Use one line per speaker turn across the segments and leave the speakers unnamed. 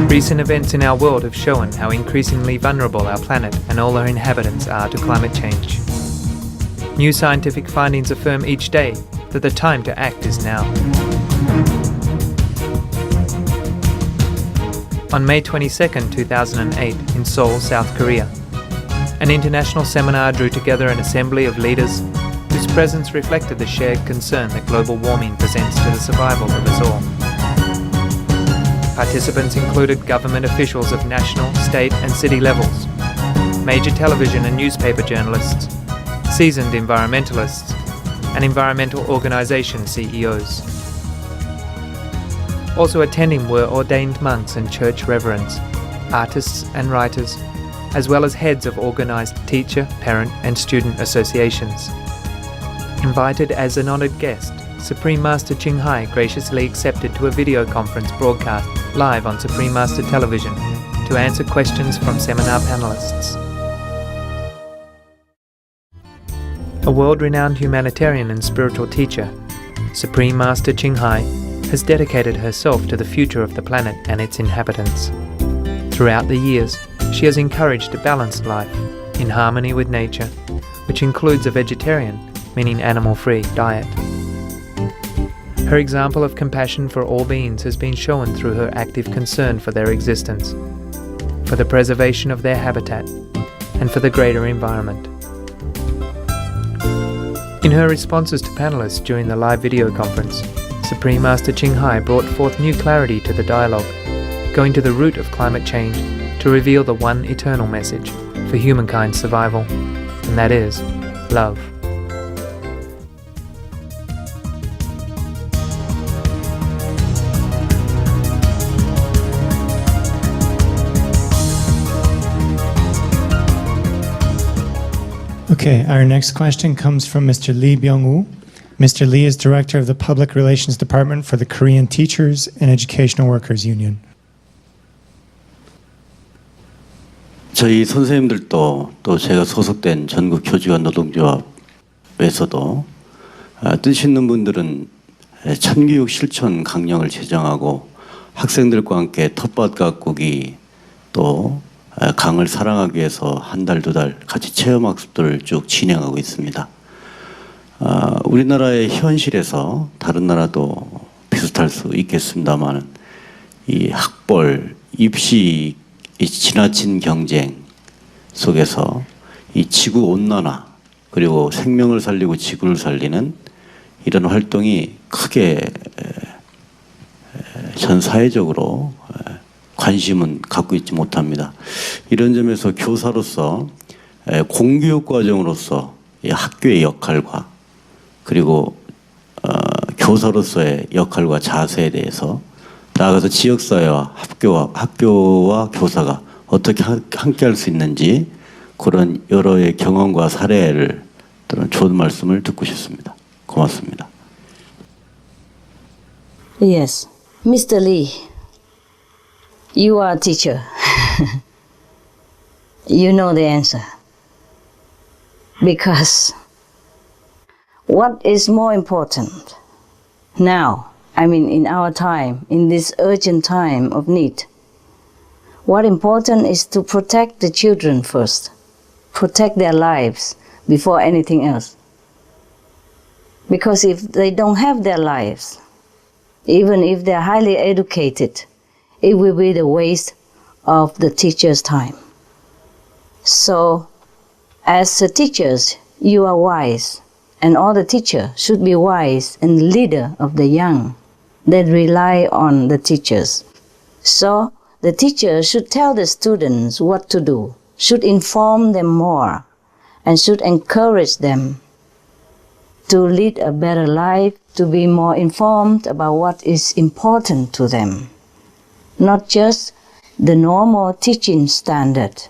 Recent events in our world have shown how increasingly vulnerable our planet and all our inhabitants are to climate change. New scientific findings affirm each day that the time to act is now. On May 22, 2008, in Seoul, South Korea, an international seminar drew together an assembly of leaders whose presence reflected the shared concern that global warming presents to the survival of us all. Participants included government officials of national, state and city levels, major television and newspaper journalists, seasoned environmentalists, and environmental organisation CEOs. Also attending were ordained monks and church reverends, artists and writers, as well as heads of organised teacher, parent and student associations. Invited as an honoured guest, Supreme Master Ching Hai graciously accepted to a video conference broadcast live on Supreme Master Television to answer questions from seminar panelists. A world-renowned humanitarian and spiritual teacher, Supreme Master Ching Hai has dedicated herself to the future of the planet and its inhabitants. Throughout the years, she has encouraged a balanced life in harmony with nature, which includes a vegetarian, meaning animal-free, diet. Her example of compassion for all beings has been shown through her active concern for their existence, for the preservation of their habitat, and for the greater environment. In her responses to panelists during the live video conference, Supreme Master Ching Hai brought forth new clarity to the dialogue, going to the root of climate change to reveal the one eternal message for humankind's survival, and that is love.
Okay, our next question comes from Mr. Lee Byung-woo. Mr. Lee is Director of the Public Relations Department for the Korean Teachers and Educational Workers Union.
저희 선생님들도 또 제가 소속된 전국 교직원 노동조합에서도 뜻 있는 분들은 참교육 실천 강령을 제정하고 학생들과 함께 텃밭 가꾸기 또 강을 사랑하기 위해서 한 달, 두 달 같이 체험학습들을 쭉 진행하고 있습니다. 우리나라의 현실에서 다른 나라도 비슷할 수 있겠습니다만 이 학벌, 입시, 이 지나친 경쟁 속에서 이 지구 온난화 그리고 생명을 살리고 지구를 살리는 이런 활동이 크게 전 사회적으로 관심은 갖고 있지 못합니다. 이런 점에서 교사로서 공교육 과정으로서 학교의 역할과 그리고 교사로서의 역할과 자세에 대해서 나아가서 지역사회와 학교와 교사가 어떻게 함께할 수 있는지 그런 여러의 경험과 사례를 또는 좋은 말씀을 듣고 싶습니다. 고맙습니다.
Yes, Mr. Lee, you are a teacher. You know the answer. Because what is more important now? I mean, in our time, in this urgent time of need, what important is to protect the children first, protect their lives before anything else. Because if they don't have their lives, even if they're highly educated, it will be the waste of the teacher's time. So, as the teachers, you are wise, and all the teachers should be wise and leader of the young that rely on the teachers. So, the teacher should tell the students what to do, should inform them more, and should encourage them to lead a better life, to be more informed about what is important to them. Not just the normal teaching standard,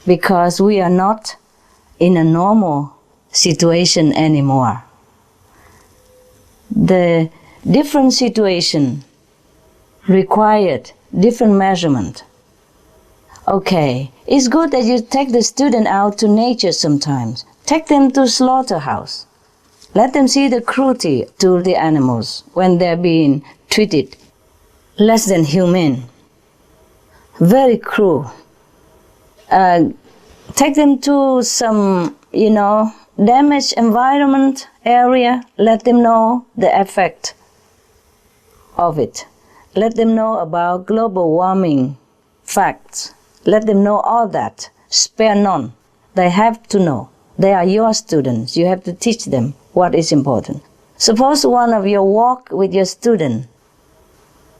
because we are not in a normal situation anymore. The different situation required different measurement. Okay, it's good that you take the student out to nature sometimes. Take them to slaughterhouse. Let them see the cruelty to the animals when they're being treated less than human. very cruel. Take them to some, damaged environment area. Let them know the effect of it. Let them know about global warming facts. Let them know all that. Spare none. They have to know. They are your students. You have to teach them what is important. Suppose one of you walk with your student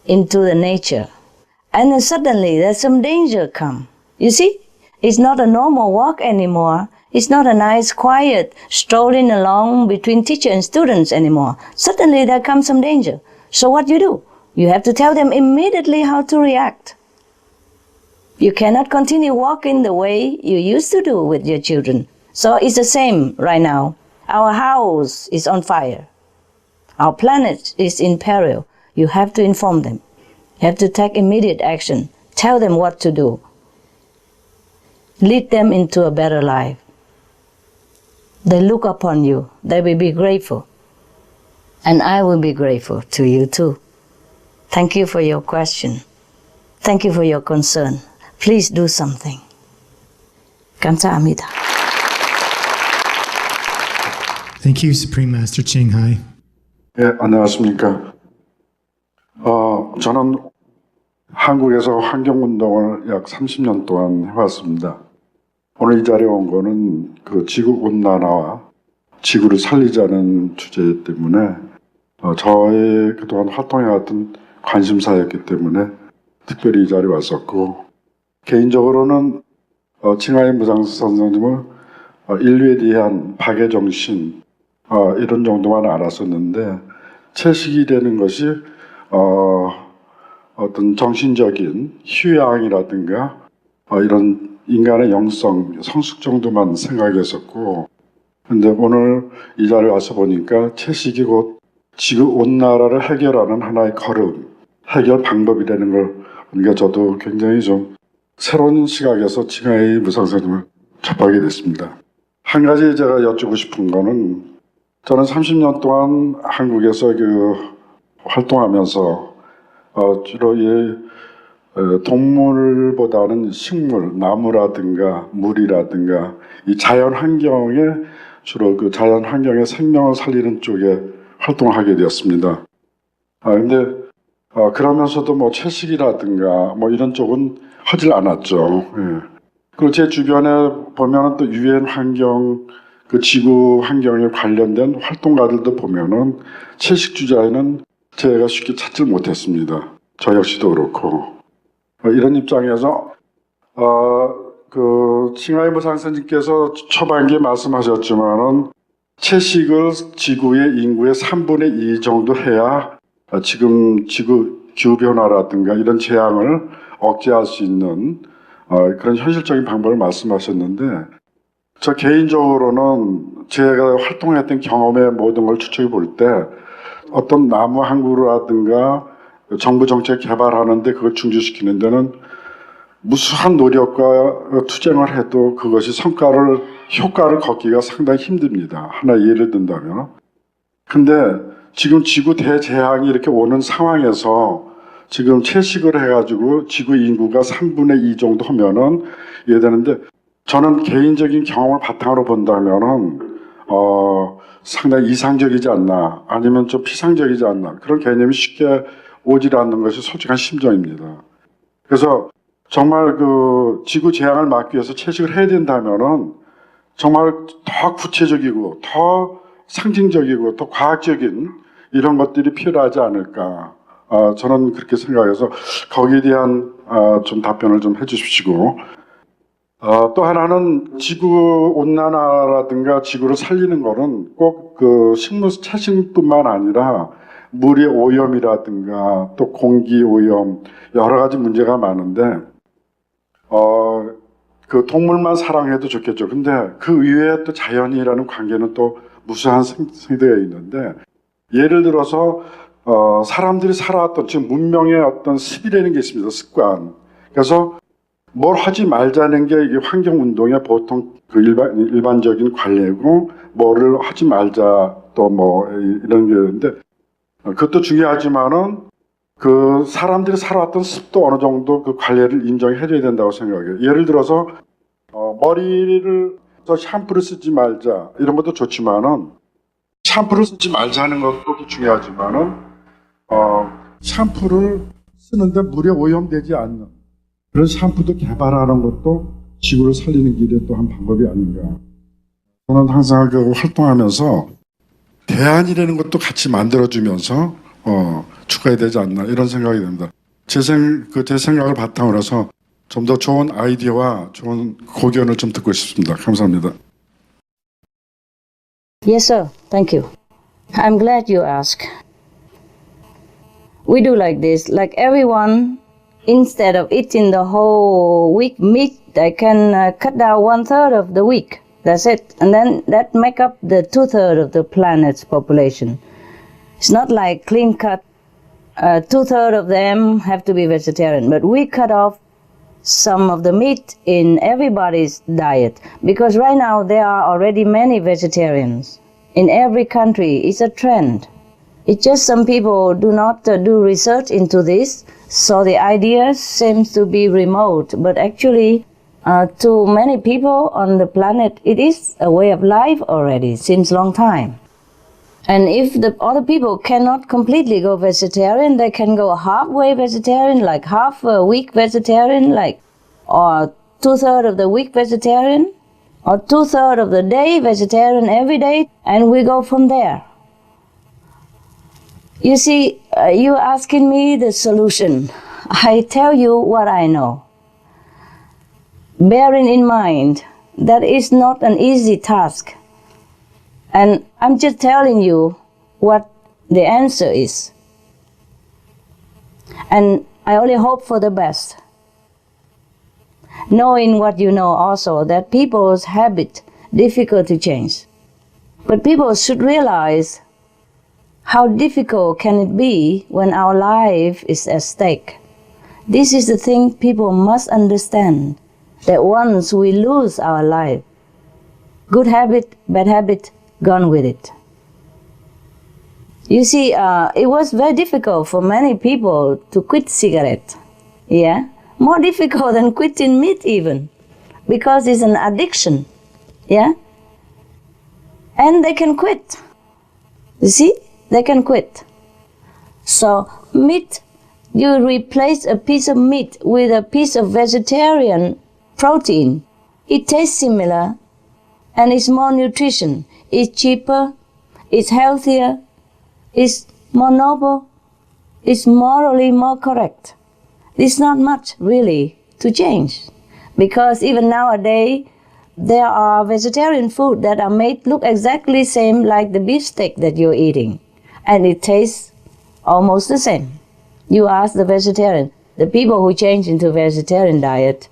into the nature, and then suddenly there's some danger come. You see, it's not a normal walk anymore. It's not a nice, quiet strolling along between teacher and students anymore. Suddenly there comes some danger. So what do? You have to tell them immediately how to react. You cannot continue walking the way you used to do with your children. So it's the same right now. Our house is on fire. Our planet is in peril. You have to inform them. You have to take immediate action. Tell them what to do. Lead them into a better life. They look upon you. They will be grateful. And I will be grateful to you too. Thank you for your question. Thank you for your concern. Please do something. 감사합니다.
Thank you, Supreme Master Ching Hai.
예, 안녕하십니까. 저는 한국에서 환경운동을 약 30년 동안 해왔습니다. 오늘 이 자리에 온 거는 그 지구온난화와 지구를 살리자는 주제 때문에 저의 그동안 활동해왔던 관심사였기 때문에 특별히 이 자리에 왔었고, 개인적으로는 칭하이 무상수 선생님을 인류에 대한 박애정신 이런 정도만 알았었는데, 채식이 되는 것이 어떤 정신적인 휴양이라든가 이런 인간의 영성, 성숙 정도만 생각했었고, 근데 오늘 이 자리에 와서 보니까 채식이 곧 지구온난화를 해결하는 하나의 걸음, 해결 방법이라는 걸 보니까 저도 굉장히 좀 새로운 시각에서 칭하이 무상선생님을 접하게 됐습니다. 한 가지 제가 여쭙고 싶은 거는, 저는 30년 동안 한국에서 활동하면서 주로 동물보다는 식물, 나무라든가 물이라든가 이 자연 환경에 주로 그 자연 환경의 생명을 살리는 쪽에 활동을 하게 되었습니다. 근데 그러면서도 뭐 채식이라든가 뭐 이런 쪽은 하질 않았죠. 예. 그리고 제 주변에 보면은 또 유엔 환경, 그 지구 환경에 관련된 활동가들도 보면은 채식주자에는 제가 쉽게 찾질 못했습니다. 저 역시도 그렇고. 이런 입장에서 그 칭하이 무상선생님께서 초반기에 말씀하셨지만은 채식을 지구의 인구의 3분의 2 정도 해야 지금 지구 기후변화라든가 이런 재앙을 억제할 수 있는 그런 현실적인 방법을 말씀하셨는데, 저 개인적으로는 제가 활동했던 경험의 모든 걸 추측해 볼 때 어떤 나무 한 그루라든가 정부 정책 개발하는데 그걸 충족시키는 데는 무수한 노력과 투쟁을 해도 그것이 효과를 걷기가 상당히 힘듭니다. 하나 예를 든다면. 근데 지금 지구 대재앙이 이렇게 오는 상황에서 지금 채식을 해가지고 지구 인구가 3분의 2 정도 하면은 이해되는데, 저는 개인적인 경험을 바탕으로 본다면은 상당히 이상적이지 않나, 아니면 좀 피상적이지 않나, 그런 개념이 쉽게 오질 않는 것이 솔직한 심정입니다. 그래서 정말 그 지구 재앙을 막기 위해서 채식을 해야 된다면은 정말 더 구체적이고 더 상징적이고 더 과학적인 이런 것들이 필요하지 않을까. 저는 그렇게 생각해서 거기에 대한 좀 답변을 좀 해주십시오. 또 하나는 지구 온난화라든가 지구를 살리는 거는 꼭 그 식물 채식뿐만 아니라 물의 오염이라든가 또 공기 오염 여러 가지 문제가 많은데 그 동물만 사랑해도 좋겠죠. 근데 그 이외에 또 자연이라는 관계는 또 무수한 생태가 있는데, 예를 들어서 사람들이 살아왔던 지금 문명의 어떤 습이라는 게 있습니다. 습관. 그래서 뭘 하지 말자는 게 이게 환경운동의 보통 그 일반적인 관례고, 뭐를 하지 말자 또 뭐 이런 게 있는데, 그것도 중요하지만은 그 사람들이 살아왔던 습도 어느 정도 그 관리를 인정해줘야 된다고 생각해요. 예를 들어서 머리를 샴푸를 쓰지 말자 이런 것도 좋지만은 샴푸를 쓰지 말자는 것도 중요하지만은 샴푸를 쓰는데 물에 오염되지 않는 그런 샴푸도 개발하는 것도 지구를 살리는 길의 또 한 방법이 아닌가. 저는 항상 그 활동하면서 대안이라는 것도 같이 만들어주면서 추가해야 되지 않나 이런 생각이 듭니다. 제 생각을 바탕으로 해서 좀 더 좋은 아이디어와 좋은 고견을 좀 듣고 싶습니다. 감사합니다.
Yes, sir. Thank you. I'm glad you asked. We do like this. Like everyone, instead of eating the whole week meat, they can cut down 1/3 of the week. That's it. And then that make up the 2/3 of the planet's population. It's not like clean cut. 2/3 of them have to be vegetarian. But we cut off some of the meat in everybody's diet. Because right now there are already many vegetarians. In every country, it's a trend. It's just some people do not do research into this, so the idea seems to be remote. But actually, to many people on the planet, it is a way of life already since long time. And if the other people cannot completely go vegetarian, they can go halfway vegetarian, like half a week vegetarian, or 2/3 of the week vegetarian, or 2/3 of the day vegetarian every day, and we go from there. You see, you're asking me the solution. I tell you what I know. Bearing in mind that is not an easy task. And I'm just telling you what the answer is. And I only hope for the best. Knowing what you know also, that people's habit difficult to change. But people should realize how difficult can it be when our life is at stake. This is the thing people must understand, that once we lose our life, good habit, bad habit, gone with it. You see, it was very difficult for many people to quit cigarette. Yeah, more difficult than quitting meat even, because it's an addiction. Yeah, and they can quit. You see, they can quit. So meat, you replace a piece of meat with a piece of vegetarian protein. It tastes similar, and it's more nutrition. It's cheaper, it's healthier, it's more noble, it's morally more correct. It's not much really to change, because even nowadays there are vegetarian food that are made look exactly same like the beef steak that you're eating, and it tastes almost the same. You ask the vegetarian, the people who change into vegetarian diet,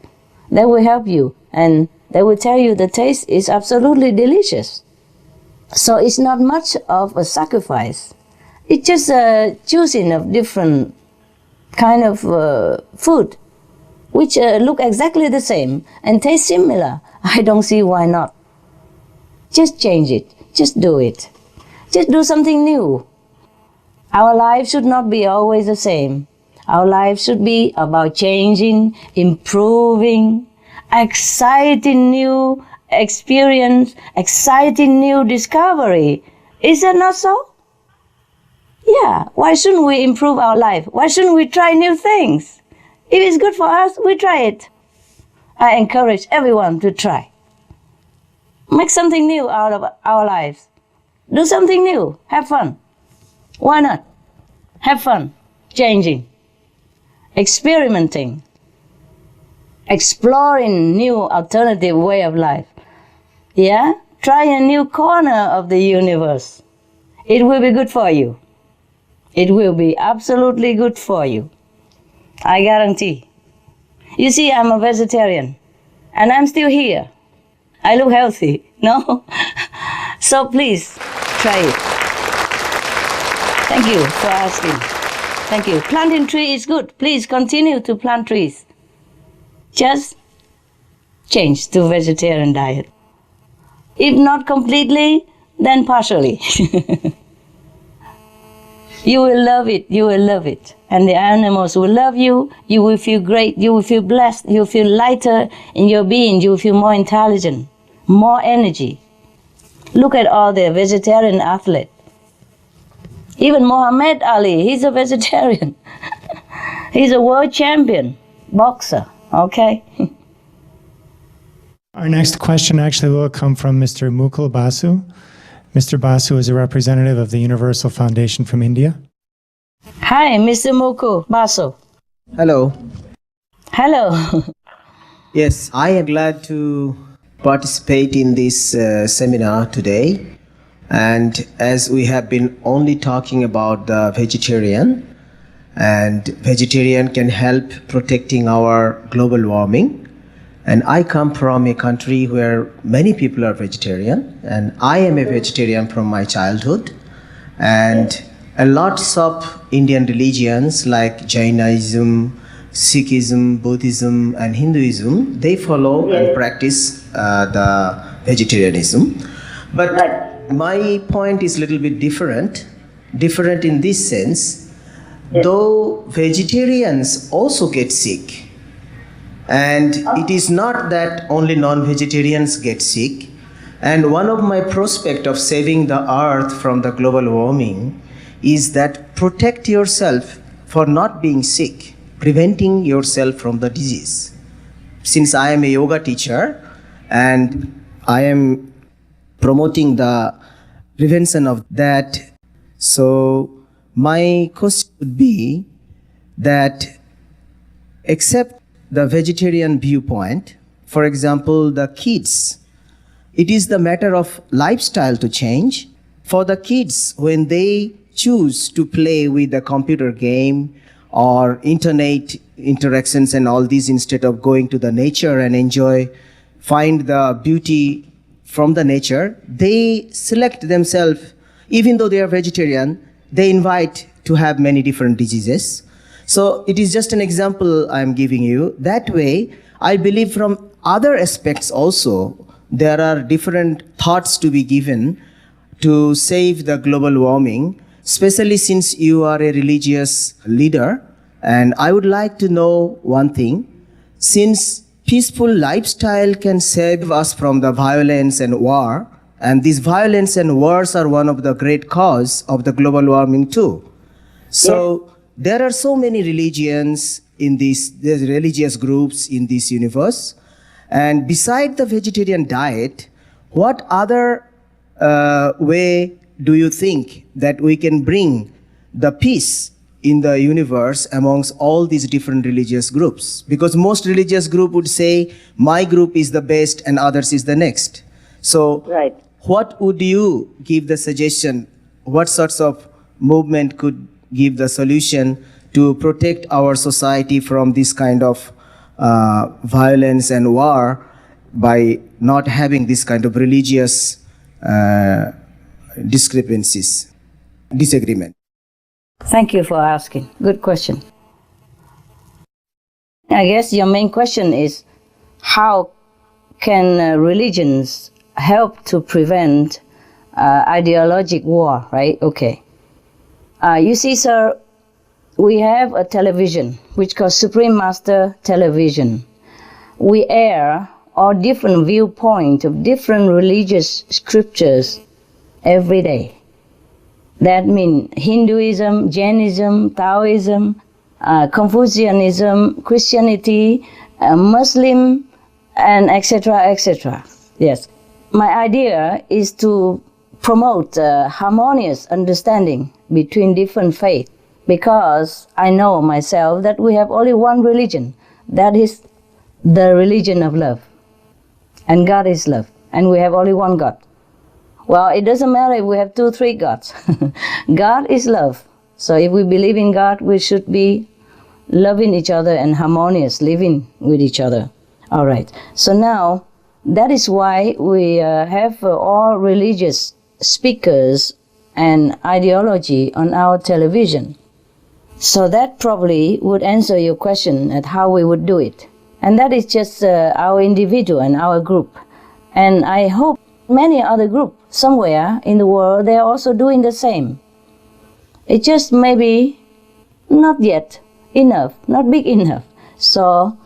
they will help you, and they will tell you the taste is absolutely delicious. So it's not much of a sacrifice. It's just a choosing of different kind of food, which look exactly the same and taste similar. I don't see why not. Just change it. Just do it. Just do something new. Our life should not be always the same. Our life should be about changing, improving, exciting new experience, exciting new discovery. Is that not so? Yeah, why shouldn't we improve our life? Why shouldn't we try new things? If it's good for us, we try it. I encourage everyone to try. Make something new out of our lives. Do something new. Have fun. Why not? Have fun. Changing. Experimenting. Exploring new alternative way of life. Yeah? Try a new corner of the universe. It will be good for you. It will be absolutely good for you. I guarantee. You see, I'm a vegetarian, and I'm still here. I look healthy, no? So please, try it. Thank you for asking. Thank you. Planting tree is good. Please continue to plant trees. Just change to vegetarian diet. If not completely, then partially. You will love it. You will love it. And the animals will love you. You will feel great. You will feel blessed. You will feel lighter in your being. You will feel more intelligent, more energy. Look at all the vegetarian athletes. Even Muhammad Ali, he's a vegetarian. He's a world champion boxer, okay?
Our next question actually will come from Mr. Mukul Basu. Mr. Basu is a representative of the Universal Foundation from India.
Hi, Mr. Mukul Basu.
Hello.
Hello.
Yes, I am glad to participate in this seminar today. And as we have been only talking about the vegetarian, and vegetarian can help protecting our global warming. And I come from a country where many people are vegetarian, and I am a vegetarian from my childhood. And a lots of Indian religions like Jainism, Sikhism, Buddhism, and Hinduism, they follow and practice the vegetarianism. But my point is a little bit different in this sense. Though vegetarians also get sick, and it is not that only non-vegetarians get sick. And one of my prospects of saving the earth from the global warming is that protect yourself for not being sick, preventing yourself from the disease. Since I am a yoga teacher and I am promoting the prevention of that, so my question would be that accept the vegetarian viewpoint. For example, the kids, it is the matter of lifestyle to change. For the kids, when they choose to play with a computer game or internet interactions and all these, instead of going to the nature and find the beauty from the nature, they select themselves, even though they are vegetarian, they invite to have many different diseases. So it is just an example I'm giving you. That way, I believe from other aspects also, there are different thoughts to be given to save the global warming, especially since you are a religious leader. And I would like to know one thing. Since peaceful lifestyle can save us from the violence and war, and these violence and wars are one of the great cause of the global warming too. So there are so many religions in there's religious groups in this universe. And beside the vegetarian diet, what other way do you think that we can bring the peace in the universe amongst all these different religious groups? Because most religious group would say, my group is the best and others is the next. So
Right.
What would you give the suggestion? What sorts of movement could give the solution to protect our society from this kind of violence and war by not having this kind of religious disagreement?
Thank you for asking. Good question. I guess your main question is how can religions help to prevent ideologic war, right? Okay. You see, sir, we have a television which called Supreme Master Television. We air all different viewpoints of different religious scriptures every day. That means Hinduism, Jainism, Taoism, Confucianism, Christianity, Muslim, and etc., etc. Yes. My idea is to promote harmonious understanding between different faiths, because I know myself that we have only one religion, that is the religion of love. And God is love, and we have only one God. Well, it doesn't matter if we have 2, 3 gods. God is love. So if we believe in God, we should be loving each other and harmonious, living with each other. All right. So now, that is why we have all religious speakers and ideology on our television. So that probably would answer your question at how we would do it. And that is just our individual and our group. And I hope many other groups somewhere in the world, they are also doing the same. It just maybe not yet enough, not big enough. So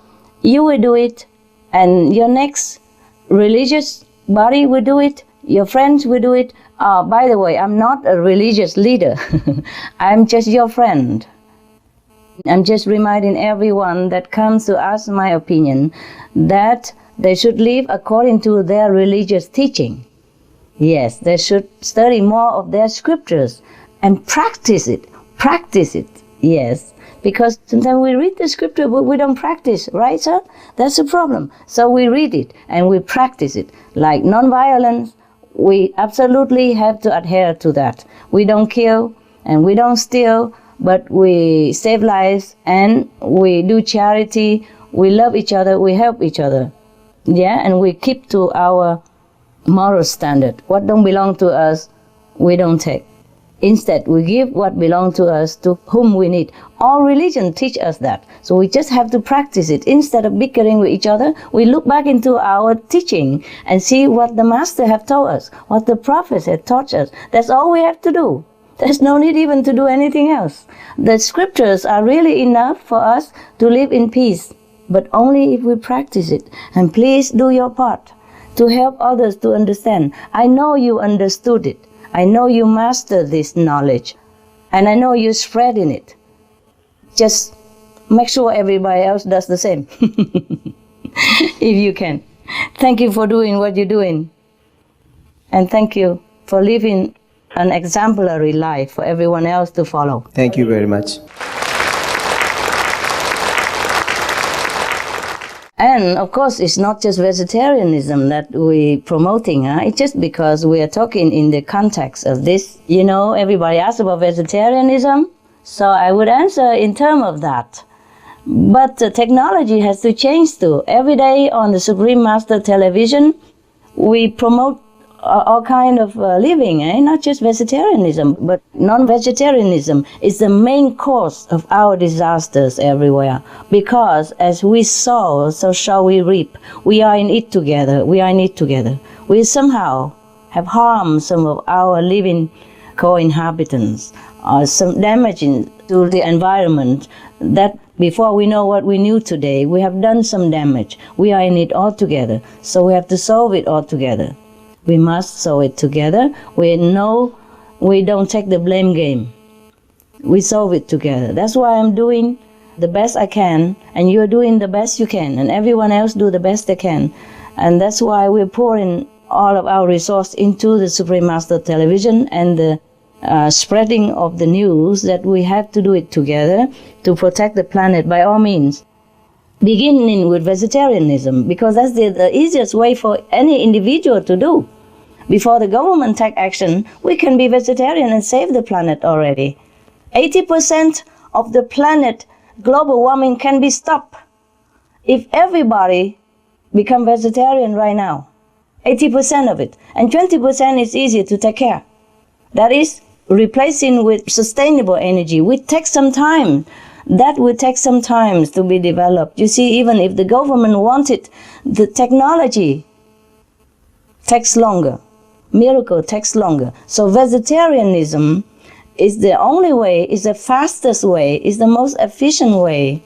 you will do it, and your next religious body will do it, your friends will do it. By the way, I'm not a religious leader. I'm just your friend. I'm just reminding everyone that comes to ask my opinion that they should live according to their religious teaching. Yes, they should study more of their scriptures and practice it. Practice it, yes. Because sometimes we read the scripture, but we don't practice, right, sir? That's the problem. So we read it and we practice it. Like nonviolence, we absolutely have to adhere to that. We don't kill and we don't steal, but we save lives and we do charity. We love each other, we help each other. Yeah, and we keep to our moral standard. What don't belong to us, we don't take. Instead, we give what belongs to us to whom we need. All religion teach us that. So we just have to practice it. Instead of bickering with each other, we look back into our teaching and see what the Master have told us, what the prophets have taught us. That's all we have to do. There's no need even to do anything else. The scriptures are really enough for us to live in peace, but only if we practice it. And please do your part to help others to understand. I know you understood it. I know you master this knowledge, and I know you're spreading it. Just make sure everybody else does the same, if you can. Thank you for doing what you're doing, and thank you for living an exemplary life for everyone else to follow.
Thank you very much.
And of course, it's not just vegetarianism that we're promoting. It's just because we are talking in the context of this. You know, everybody asks about vegetarianism, so I would answer in terms of that. But technology has to change too. Every day on the Supreme Master television, we promote all kind of living, not just vegetarianism, but non-vegetarianism is the main cause of our disasters everywhere. Because as we sow, so shall we reap. We are in it together. We are in it together. We somehow have harmed some of our living co-inhabitants, some damaging to the environment that before we know what we knew today, we have done some damage. We are in it all together. So we have to solve it all together. We must solve it together. We know we don't take the blame game. We solve it together. That's why I'm doing the best I can, and you're doing the best you can, and everyone else do the best they can. And that's why we're pouring all of our resource into the Supreme Master Television and the spreading of the news that we have to do it together to protect the planet by all means. Beginning with vegetarianism, because that's the easiest way for any individual to do. Before the government take action, we can be vegetarian and save the planet already. 80% of the planet global warming can be stopped if everybody become vegetarian right now. 80% of it. And 20% is easy to take care. That is replacing with sustainable energy. We take some time. That will take some time to be developed. You see, even if the government wants it, the technology takes longer. Miracle takes longer. So vegetarianism is the only way, is the fastest way, is the most efficient way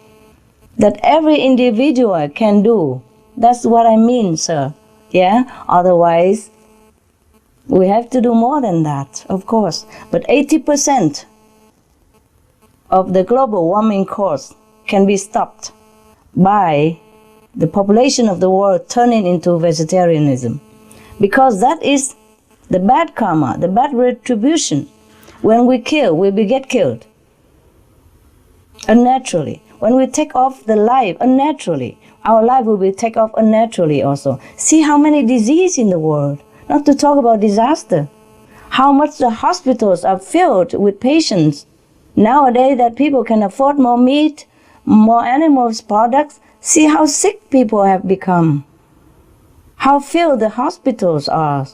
that every individual can do. That's what I mean, sir. Yeah? Otherwise, we have to do more than that, of course. But 80% of the global warming cause can be stopped by the population of the world turning into vegetarianism. Because that is the bad karma, the bad retribution. When we kill, we get killed unnaturally. When we take off the life unnaturally, our life will be taken off unnaturally also. See how many diseases in the world, not to talk about disaster. How much the hospitals are filled with patients. Nowadays that people can afford more meat, more animals products, see how sick people have become. How filled the hospitals are.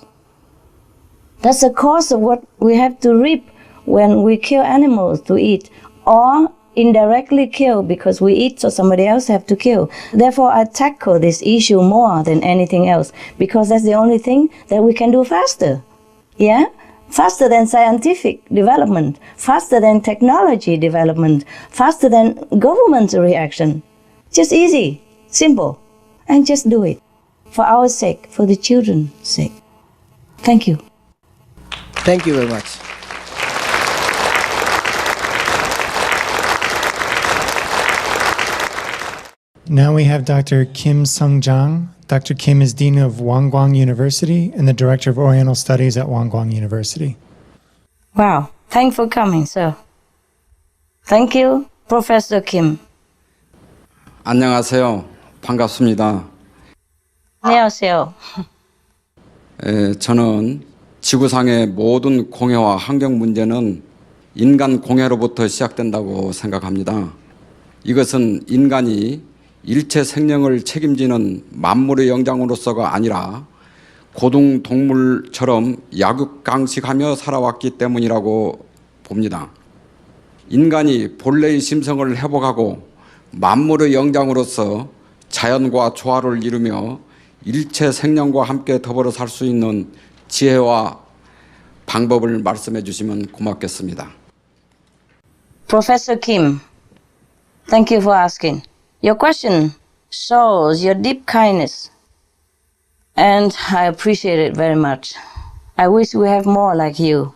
That's the cause of what we have to reap when we kill animals to eat, or indirectly kill because we eat so somebody else have to kill. Therefore, I tackle this issue more than anything else because that's the only thing that we can do faster. Yeah? faster than scientific development, faster than technology development, faster than government's reaction. Just easy, simple, and just do it for our sake, for the children's sake. Thank you.
Thank you very much.
Now we have Dr. Kim Sung-jang. Dr. Kim is Dean of Wangguang University and the Director of Oriental Studies at Wangguang University.
Wow, thanks for coming, sir. Thank you, Professor Kim.
안녕하세요. 반갑습니다.
안녕하세요.
저는 지구상의 모든 공해와 환경 문제는 인간 공해로부터 시작된다고 생각합니다. 이것은 인간이 일체 생명을 책임지는 만물의 영장으로서가 아니라 고등동물처럼 약육강식하며 살아왔기 때문이라고 봅니다. 인간이 본래의 심성을 회복하고 만물의 영장으로서 자연과 조화를 이루며 일체 생명과 함께 더불어 살 수 있는 지혜와 방법을 말씀해 주시면 고맙겠습니다.
Professor Kim, thank you for asking. Your question shows your deep kindness, and I appreciate it very much. I wish we have more like you.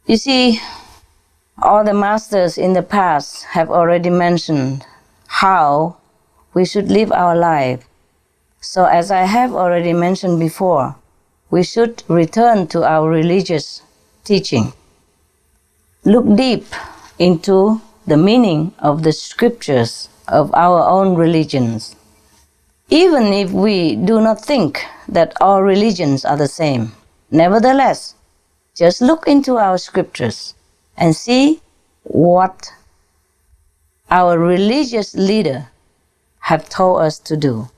You see, all the masters in the past have already mentioned how we should live our life. So as I have already mentioned before, we should return to our religious teaching. Look deep into the meaning of the scriptures of our own religions. Even if we do not think that all religions are the same, nevertheless, just look into our scriptures and see what our religious leader have told us to do.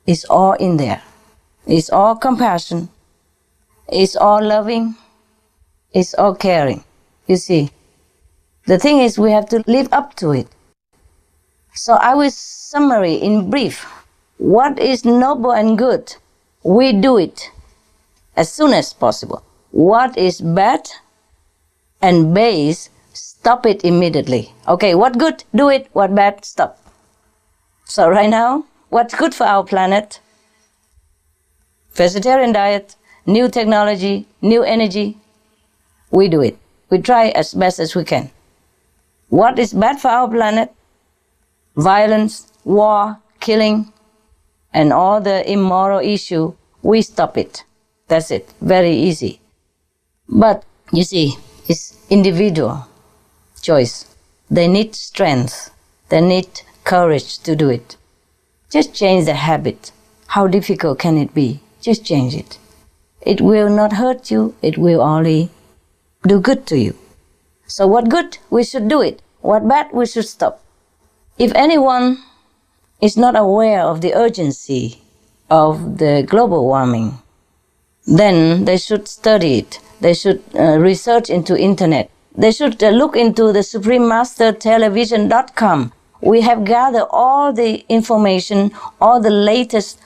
It's all in there. It's all compassion. It's all loving. It's all caring. You see, the thing is we have to live up to it. So I will summary in brief. What is noble and good, we do it as soon as possible. What is bad and base, stop it immediately. Okay, what good, do it. What bad, stop. So right now, what's good for our planet? Vegetarian diet, new technology, new energy. We do it. We try as best as we can. What is bad for our planet? Violence, war, killing, and all the immoral issue, we stop it. That's it. Very easy. But you see, it's individual choice. They need strength. They need courage to do it. Just change the habit. How difficult can it be? Just change it. It will not hurt you. It will only do good to you. So what good, we should do it. What bad, we should stop. If anyone is not aware of the urgency of the global warming, then they should study it. They should research into internet. They should look into the suprememastertelevision.com. We have gathered all the information, all the latest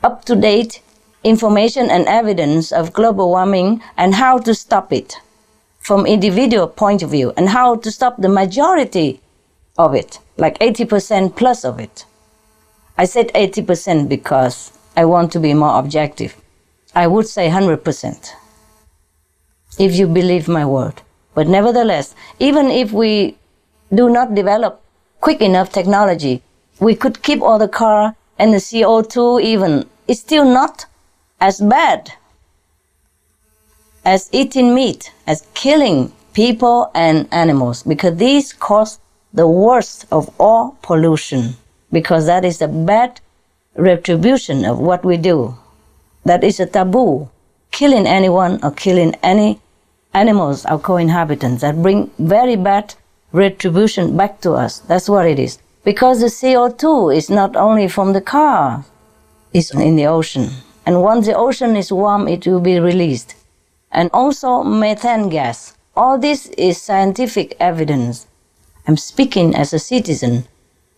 up-to-date information and evidence of global warming and how to stop it from individual point of view and how to stop the majority of it, like 80% plus of it. I said 80% because I want to be more objective. I would say 100%, if you believe my word. But nevertheless, even if we do not develop quick enough technology, we could keep all the car and the CO2 even. It's still not as bad as eating meat, as killing people and animals, because these cause the worst of all pollution, because that is a bad retribution of what we do. That is a taboo. Killing anyone or killing any animals, our co-inhabitants, that bring very bad retribution back to us. That's what it is. Because the CO2 is not only from the car, it's in the ocean. And once the ocean is warm, it will be released. And also methane gas. All this is scientific evidence. I'm speaking as a citizen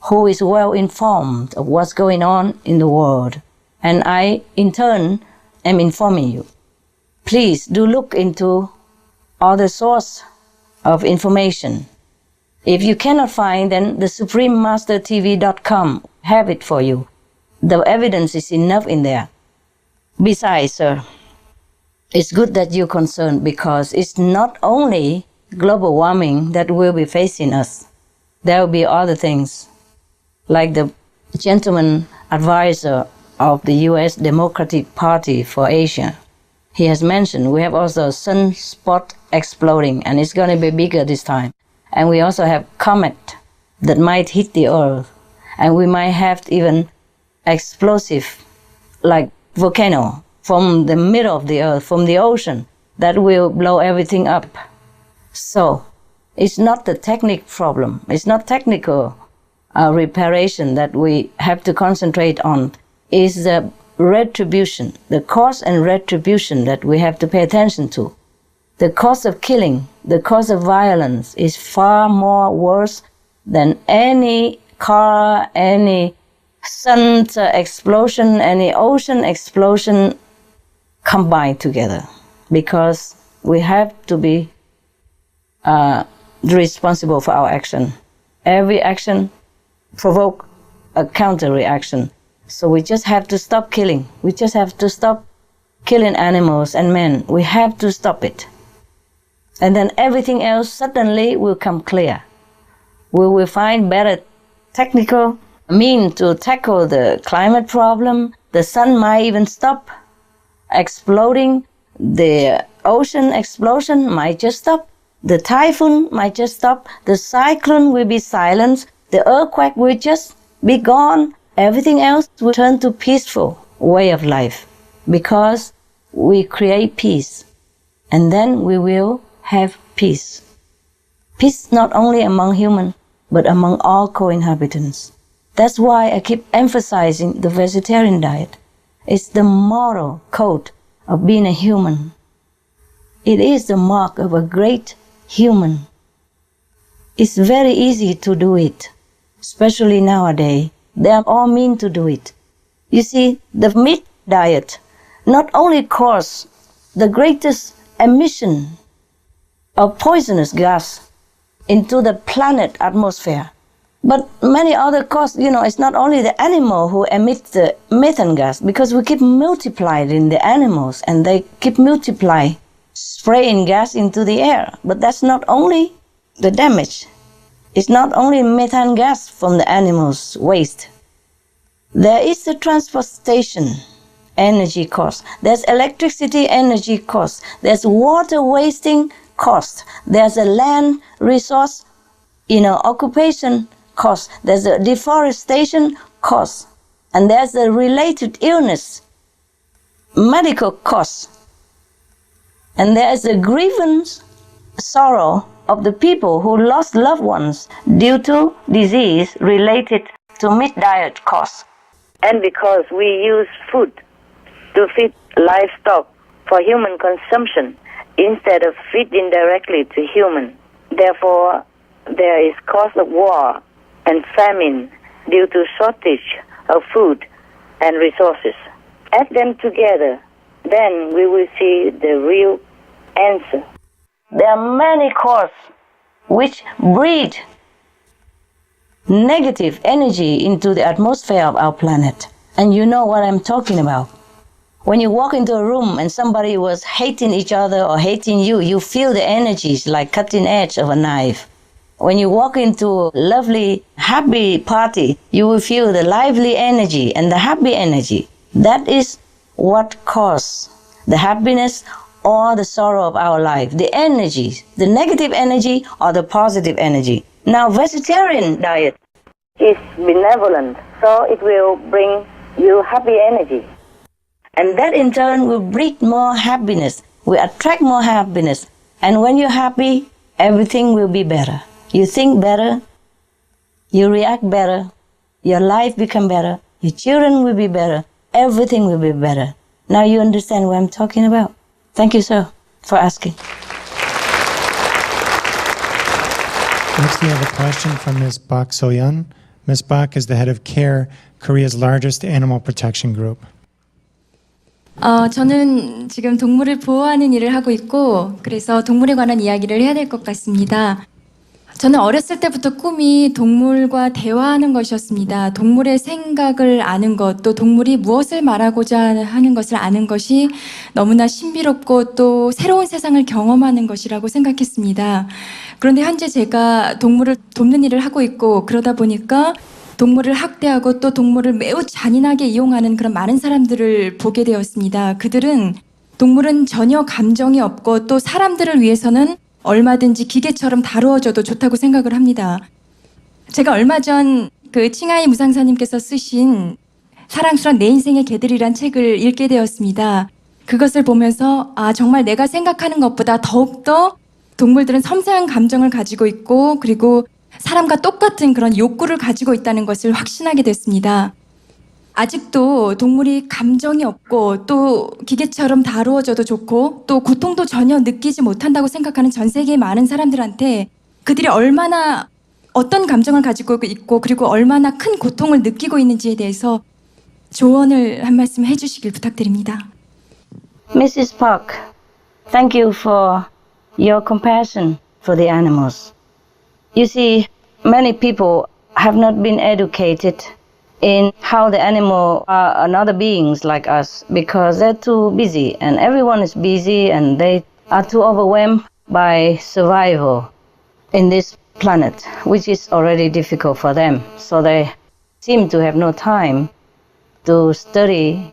who is well informed of what's going on in the world. And I, in turn, am informing you. please do look into other source of information. If you cannot find, then the SupremeMasterTV.com have it for you. The evidence is enough in there. Besides, sir, it's good that you're concerned because it's not only global warming that will be facing us. There will be other things, like the gentleman advisor of the U.S. Democratic Party for Asia. He has mentioned we have also sunspot exploding, and it's going to be bigger this time. And we also have comet that might hit the Earth, and we might have even explosive, like volcano, from the middle of the Earth, from the ocean, that will blow everything up. So, it's not the technical problem. It's not technical reparation that we have to concentrate on. It's the retribution, the cause and retribution that we have to pay attention to. The cause of killing, the cause of violence is far more worse than any car, any sun explosion, any ocean explosion combined together. Because we have to be responsible for our action. Every action provoke a counter reaction. So we just have to stop killing. We just have to stop killing animals and men. We have to stop it. And then everything else suddenly will come clear. We will find better technical means to tackle the climate problem. The sun might even stop exploding. The ocean explosion might just stop. The typhoon might just stop. The cyclone will be silenced. The earthquake will just be gone. Everything else will turn to peaceful way of life because we create peace. And then we will have peace. Peace not only among humans, but among all co-inhabitants. That's why I keep emphasizing the vegetarian diet. It's the moral code of being a human. It is the mark of a great human. It's very easy to do it, especially nowadays. They are all mean to do it. You see, the meat diet not only causes the greatest emission of poisonous gas into the planet atmosphere, but many other causes, it's not only the animal who emits the methane gas, because we keep multiplying the animals and they keep multiplying, spraying gas into the air. But that's not only the damage. It's not only methane gas from the animals' waste. There is the transportation energy cost. There's electricity energy cost. There's water wasting cost. There's a land resource, occupation cost. There's a deforestation cost. And there's a related illness, medical cost. And there's a grievance, sorrow of the people who lost loved ones due to disease related to meat diet costs. And because we use food to feed livestock for human consumption instead of feeding directly to human. Therefore, there is cause of war and famine due to shortage of food and resources. Add them together, then we will see the real answer. There are many causes which breed negative energy into the atmosphere of our planet. And you know what I'm talking about. When you walk into a room and somebody was hating each other or hating you, you feel the energies like cutting edge of a knife. When you walk into a lovely, happy party, you will feel the lively energy and the happy energy. That is what causes the happiness or the sorrow of our life. The energies, the negative energy or the positive energy. Now, vegetarian diet is benevolent, so it will bring you happy energy. And that in turn will breed more happiness, will attract more happiness. And when you're happy, everything will be better. You think better, you react better, your life become better, your children will be better, everything will be better. Now you understand what I'm talking about. Thank you, sir, for asking.
Next, we have a question from Ms. Bak Soyeon. Ms. Bak is the head of CARE, Korea's largest animal protection group.
저는 지금 동물을 보호하는 일을 하고 있고 그래서 동물에 관한 이야기를 해야 될 것 같습니다. 저는 어렸을 때부터 꿈이 동물과 대화하는 것이었습니다. 동물의 생각을 아는 것, 또 동물이 무엇을 말하고자 하는 것을 아는 것이 너무나 신비롭고 또 새로운 세상을 경험하는 것이라고 생각했습니다. 그런데 현재 제가 동물을 돕는 일을 하고 있고 그러다 보니까 동물을 학대하고 또 동물을 매우 잔인하게 이용하는 그런 많은 사람들을 보게 되었습니다. 그들은 동물은 전혀 감정이 없고 또 사람들을 위해서는 얼마든지 기계처럼 다루어져도 좋다고 생각을 합니다. 제가 얼마 전 그 칭하이 무상사님께서 쓰신 사랑스러운 내 인생의 개들이란 책을 읽게 되었습니다. 그것을 보면서 정말 내가 생각하는 것보다 더욱더 동물들은 섬세한 감정을 가지고 있고 그리고 사람과 똑같은 그런 욕구를 가지고 있다는 것을 확신하게 됐습니다. 아직도 동물이 감정이 없고 또 기계처럼 다루어져도 좋고 또 고통도 전혀 느끼지 못한다고 생각하는 전 세계의 많은 사람들한테 그들이 얼마나 어떤 감정을 가지고 있고 그리고 얼마나 큰 고통을 느끼고 있는지에 대해서 조언을 한 말씀 해주시길 부탁드립니다.
Mrs. Park, thank you for your compassion for the animals. You see, many people have not been educated in how the animal are another beings like us because they're too busy and everyone is busy and they are too overwhelmed by survival in this planet, which is already difficult for them. So they seem to have no time to study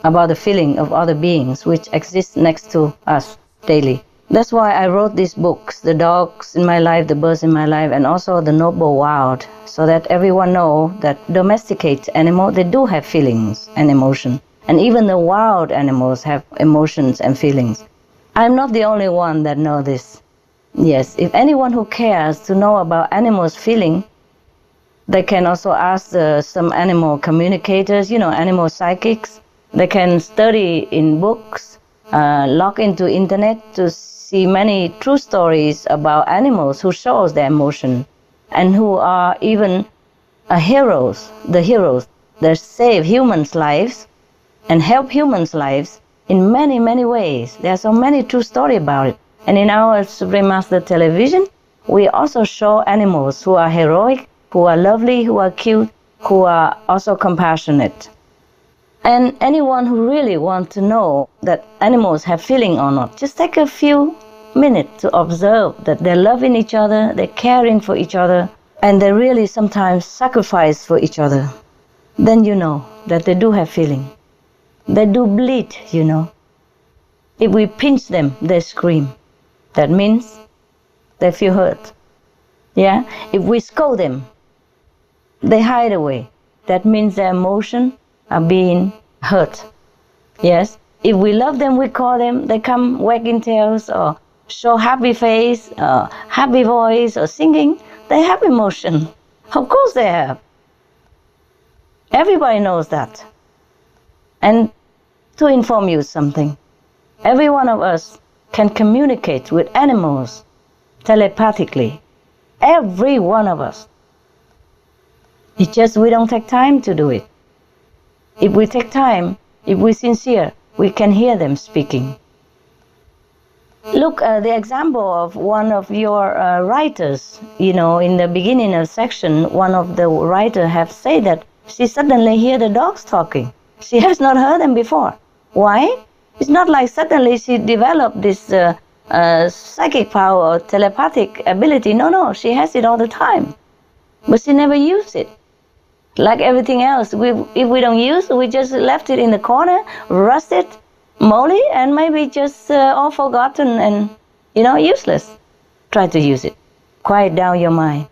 about the feeling of other beings which exist next to us daily. That's why I wrote these books, The Dogs in My Life, The Birds in My Life, and also The Noble Wild, so that everyone know that domesticated animals, they do have feelings and emotion. And even the wild animals have emotions and feelings. I'm not the only one that know this. Yes, if anyone who cares to know about animals' feeling, they can also ask some animal communicators, animal psychics. They can study in books, log into internet to see many true stories about animals who shows their emotion and who are even heroes, that save humans' lives and help humans' lives in many, many ways. There are so many true stories about it. And in our Supreme Master television, we also show animals who are heroic, who are lovely, who are cute, who are also compassionate. And anyone who really wants to know that animals have feeling or not, just take a few minutes to observe that they're loving each other, they're caring for each other, and they really sometimes sacrifice for each other. Then you know that they do have feeling. They do bleed, If we pinch them, they scream. That means they feel hurt. Yeah? If we scold them, they hide away. That means their emotions are being hurt. Yes? If we love them, we call them, they come wagging tails or show happy face, happy voice or singing. They have emotion. Of course they have. Everybody knows that. And to inform you something, every one of us can communicate with animals telepathically. Every one of us. It's just we don't take time to do it. If we take time, if we're sincere, we can hear them speaking. Look at the example of one of your writers. In the beginning of section, one of the writers have said that she suddenly hear the dogs talking. She has not heard them before. Why? It's not like suddenly she developed this psychic power or telepathic ability. No, she has it all the time. But she never used it. Like everything else, if we don't use it, we just left it in the corner, rusted, moldy, and maybe just all forgotten and, useless. Try to use it. Quiet down your mind.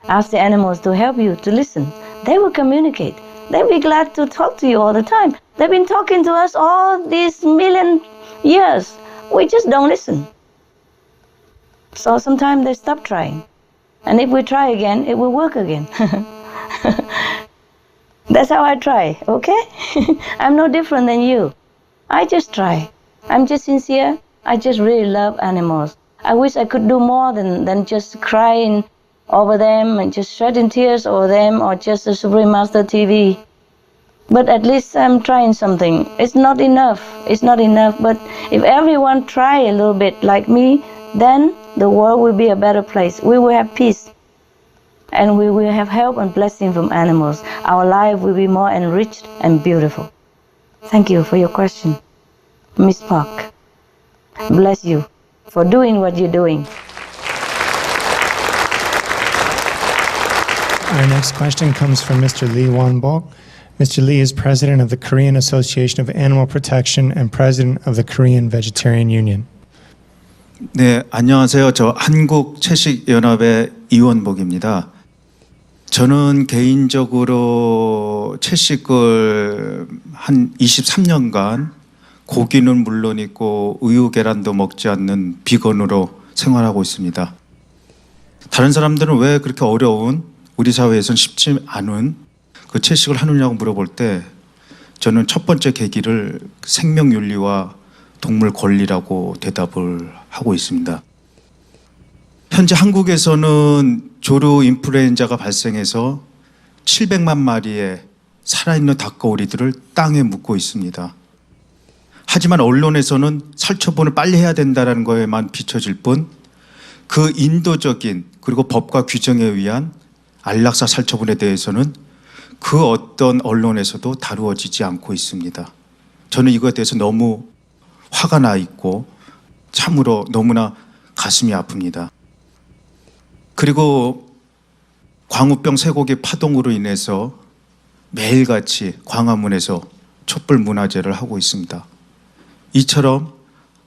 Ask the animals to help you to listen. They will communicate. They'll be glad to talk to you all the time. They've been talking to us all these million years. We just don't listen. So sometimes they stop trying. And if we try again, it will work again. That's how I try, okay? I'm no different than you. I just try. I'm just sincere. I just really love animals. I wish I could do more than just crying over them and just shedding tears over them or just the Supreme Master TV. But at least I'm trying something. It's not enough. It's not enough. But if everyone try a little bit like me, then the world will be a better place. We will have peace. And we will have help and blessing from animals. Our life will be more enriched and beautiful. Thank you for your question, Miss Park. Bless you for doing what you're doing.
Our next question comes from Mr. Lee Won-bok. Mr. Lee is president of the Korean Association of Animal Protection and president of the Korean Vegetarian Union.
네, 안녕하세요. 저 한국채식연합의 이원복입니다. 저는 개인적으로 채식을 한 23년간 고기는 물론이고 우유 계란도 먹지 않는 비건으로 생활하고 있습니다. 다른 사람들은 왜 그렇게 어려운 우리 사회에선 쉽지 않은 그 채식을 하느냐고 물어볼 때 저는 첫 번째 계기를 생명윤리와 동물 권리라고 대답을 하고 있습니다. 현재 한국에서는 조류 인플루엔자가 발생해서 700만 마리의 살아있는 닭거우리들을 땅에 묻고 있습니다. 하지만 언론에서는 살처분을 빨리 해야 된다는 거에만 비춰질 뿐 그 인도적인 그리고 법과 규정에 의한 안락사 살처분에 대해서는 그 어떤 언론에서도 다루어지지 않고 있습니다. 저는 이거에 대해서 너무 화가 나 있고 참으로 너무나 가슴이 아픕니다. 그리고 광우병 쇠고기 파동으로 인해서 매일같이 광화문에서 촛불 문화제를 하고 있습니다. 이처럼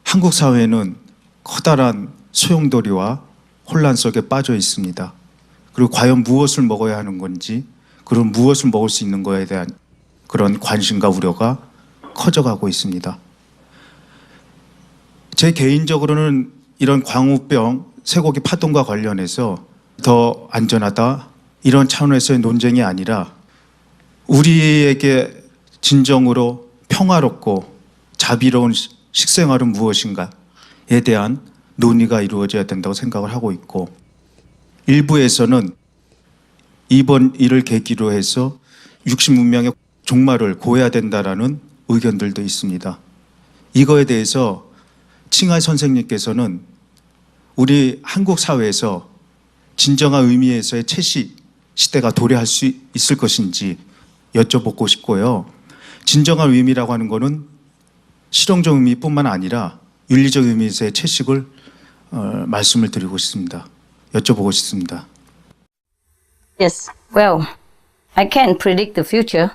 한국 사회는 커다란 소용돌이와 혼란 속에 빠져 있습니다. 그리고 과연 무엇을 먹어야 하는 건지, 그런 무엇을 먹을 수 있는 거에 대한 그런 관심과 우려가 커져가고 있습니다. 제 개인적으로는 이런 광우병, 쇠고기 파동과 관련해서 더 안전하다 이런 차원에서의 논쟁이 아니라 우리에게 진정으로 평화롭고 자비로운 식생활은 무엇인가에 대한 논의가 이루어져야 된다고 생각을 하고 있고 일부에서는 이번 일을 계기로 해서 육식문명의 종말을 고해야 된다라는 의견들도 있습니다. 이거에 대해서 칭하이 선생님께서는 우리 한국 사회에서 진정한 의미에서의 채식 시대가 도래할 수 있을 것인지 여쭤보고 싶고요. 진정한 의미라고 하는 것은 실용적 의미뿐만 아니라 윤리적 의미에서의 채식을 말씀을 드리고 싶습니다. 여쭤보고 싶습니다.
Yes, well, I can't predict the future.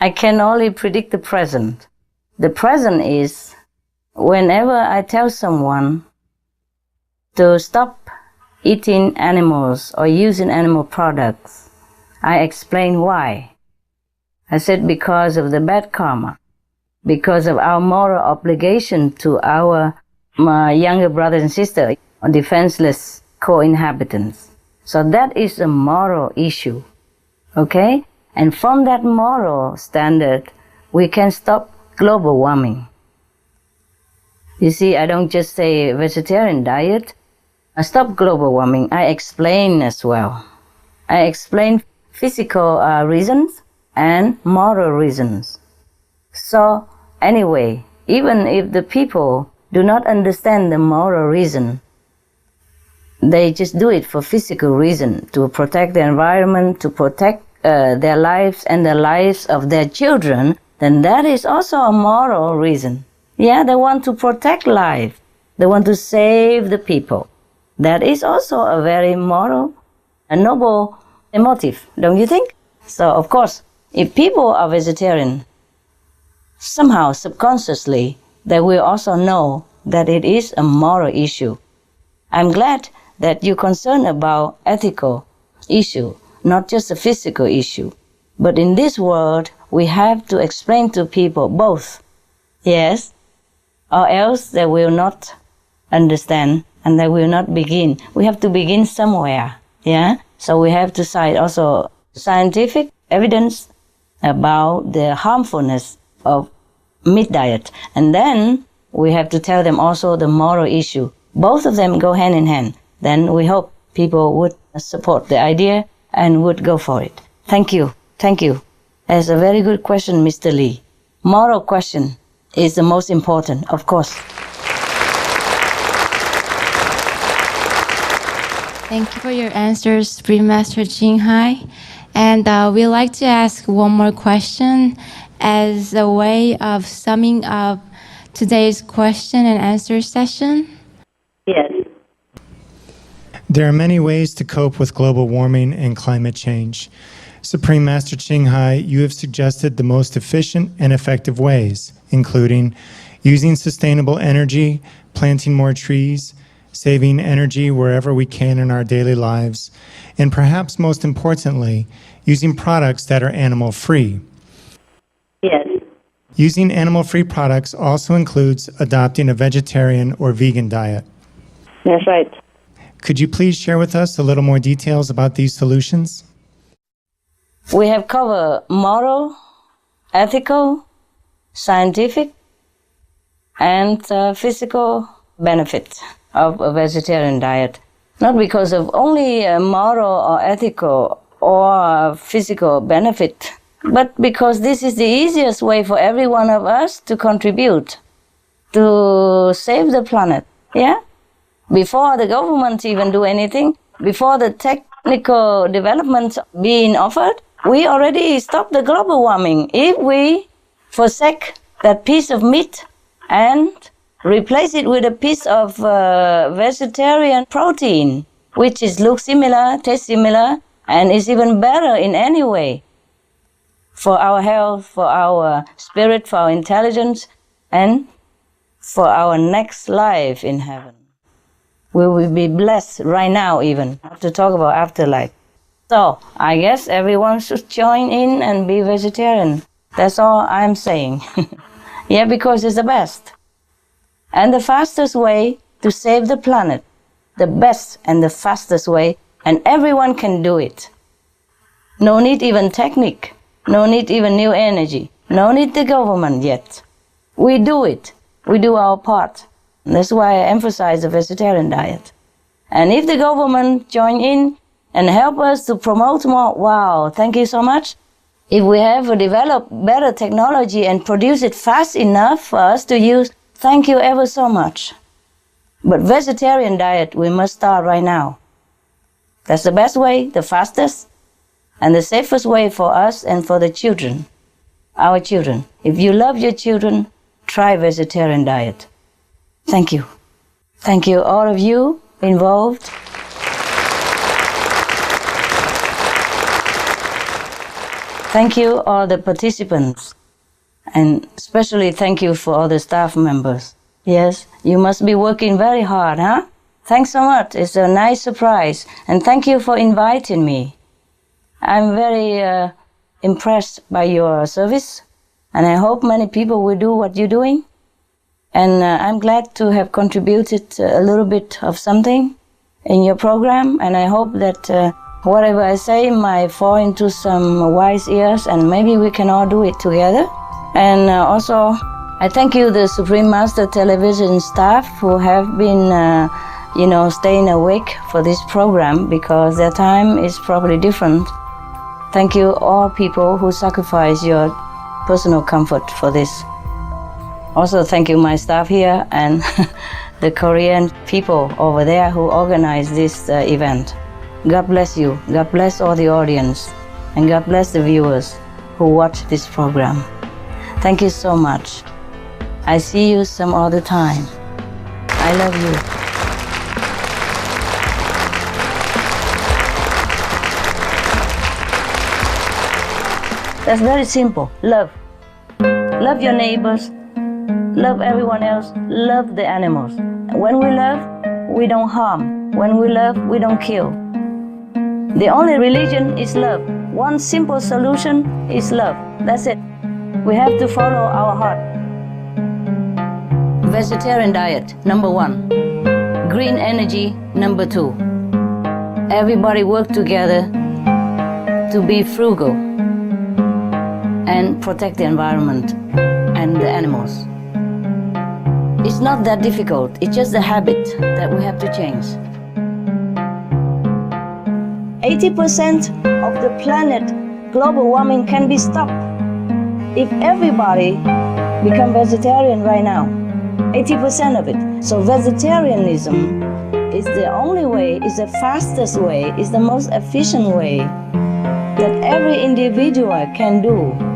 I can only predict the present. The present is whenever I tell someone to stop eating animals or using animal products, I explain why. I said because of the bad karma, because of our moral obligation to our younger brothers and sisters, defenseless co-inhabitants. So that is a moral issue, okay? And from that moral standard, we can stop global warming. You see, I don't just say vegetarian diet. I stop global warming. I explain as well. I explain physical reasons and moral reasons. So anyway, even if the people do not understand the moral reason, they just do it for physical reason, to protect the environment, to protect their lives and the lives of their children, then that is also a moral reason. Yeah, they want to protect life. They want to save the people. That is also a very moral and noble motive, don't you think? So, of course, if people are vegetarian, somehow, subconsciously, they will also know that it is a moral issue. I'm glad that you're concerned about ethical issue, not just a physical issue. But in this world, we have to explain to people both. Yes, or else they will not understand and they will not begin. We have to begin somewhere, yeah? So we have to cite also scientific evidence about the harmfulness of meat diet. And then we have to tell them also the moral issue. Both of them go hand in hand. Then we hope people would support the idea and would go for it. Thank you. Thank you. That's a very good question, Mr. Lee. Moral question is the most important, of course.
Thank you for your answers, Supreme Master Jinghai. And we'd like to ask one more question as a way of summing up today's question and answer session.
Yes.
There are many ways to cope with global warming and climate change. Supreme Master Jinghai, you have suggested the most efficient and effective ways, including using sustainable energy, planting more trees, saving energy wherever we can in our daily lives, and perhaps most importantly, using products that are animal-free.
Yes.
Using animal-free products also includes adopting a vegetarian or vegan diet.
That's right.
Could you please share with us a little more details about these solutions?
We have covered moral, ethical, scientific, and physical benefits of a vegetarian diet. Not because of only moral or ethical or physical benefit, but because this is the easiest way for every one of us to contribute to save the planet. Yeah? Before the government even do anything, before the technical developments being offered, we already stopped the global warming. If we forsake that piece of meat and replace it with a piece of vegetarian protein, which looks similar, tastes similar, and is even better in any way for our health, for our spirit, for our intelligence, and for our next life in heaven. We will be blessed right now even, not to talk about afterlife. So I guess everyone should join in and be vegetarian. That's all I'm saying. Yeah, because it's the best. And the fastest way to save the planet, the best and the fastest way, and everyone can do it. No need even technique, no need even new energy, no need the government yet. We do it, we do our part. That's why I emphasize the vegetarian diet. And if the government join in and help us to promote more, wow, thank you so much. If we have developed better technology and produce it fast enough for us to use, thank you ever so much. But vegetarian diet, we must start right now. That's the best way, the fastest, and the safest way for us and for the children, our children. If you love your children, try vegetarian diet. Thank you. Thank you, all of you involved. Thank you, all the participants. And especially thank you for all the staff members. Yes, you must be working very hard, huh? Thanks so much. It's a nice surprise. And thank you for inviting me. I'm very impressed by your service. And I hope many people will do what you're doing. And I'm glad to have contributed a little bit of something in your program. And I hope that whatever I say might fall into some wise ears, and maybe we can all do it together. And also, I thank you, the Supreme Master Television staff, who have been, staying awake for this program, because their time is probably different. Thank you, all people who sacrifice your personal comfort for this. Also, thank you, my staff here, and the Korean people over there who organized this event. God bless you. God bless all the audience. And God bless the viewers who watch this program. Thank you so much. I see you some other time. I love you. That's very simple. Love. Love your neighbors. Love everyone else. Love the animals. When we love, we don't harm. When we love, we don't kill. The only religion is love. One simple solution is love. That's it. We have to follow our heart. Vegetarian diet, number 1. Green energy, number 2. Everybody work together to be frugal and protect the environment and the animals. It's not that difficult. It's just a habit that we have to change. 80% of the planet global warming can be stopped if everybody become vegetarian right now, 80% of it. So vegetarianism is the only way, is the fastest way, is the most efficient way that every individual can do